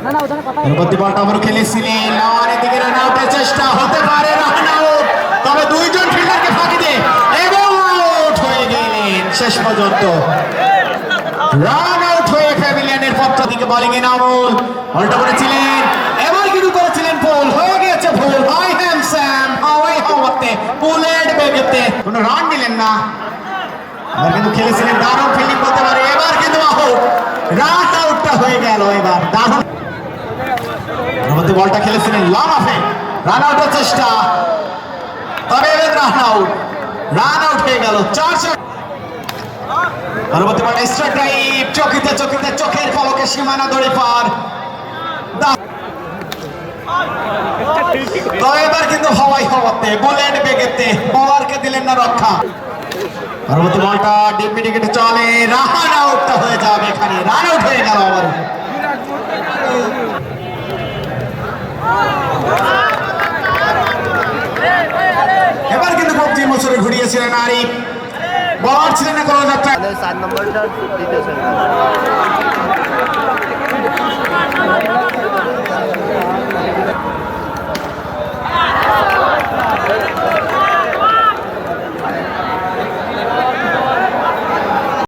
পরবর্তী বলটা আবার খেলেছিলেন লাওয়ানের দিকে রান আউটের চেষ্টা হতে পারে, রান আউট, তবে দুইজন ফিল্ডারকে ফাঁকি দিয়ে এবং আউট হয়ে গেলেন শেষ পর্যন্ত। রান আউট হয়ে প্যাভিলিয়নের পক্ষ থেকে বোলিং এ নামুল বলটা করেছিলেন এবার কিন্তু করেছিলেন পুল, হয়ে গেছে ভুল। হাই হ্যামস্যাম হাওয়াই হাওয়াতে বুলেট বেগেতে কোনো রান নিলেন না, এবার কিন্তু খেলেছিলেন দারুণ ফিল্ডিং করতে পারে, এবার কিন্তু আউট, রান আউটটা হয়ে গেল এবার দারুণ। পরবর্তী বলটা খেলেছিলেন লং অফে, রান আউটের চেষ্টা, তবে এবার রান আউট, রান আউট হয়ে গেল 4 পরবর্তী বলটা স্ট্রাইক ড্রাইভ, চকিতে চকিতে চোখের পলকে সীমানা দড়ি পার, তো এবার কিন্তু হাওয়াই হাওয়াতে বুলেট বেগেতে বোলারকে দিলেন না রক্ষা। পরবর্তী বলটা ডিপ মিডিকেটে চলে, রান আউটটা হয়ে যাবে এখানে, রান আউট হয়ে গেল আবার। এবার কিন্তু কবজি মোচরে ঘুরিয়েছিলেন আরিফ, বলার ছিলেন না কোনো যাত্রা। 7 নম্বরটা দ্বিতীয়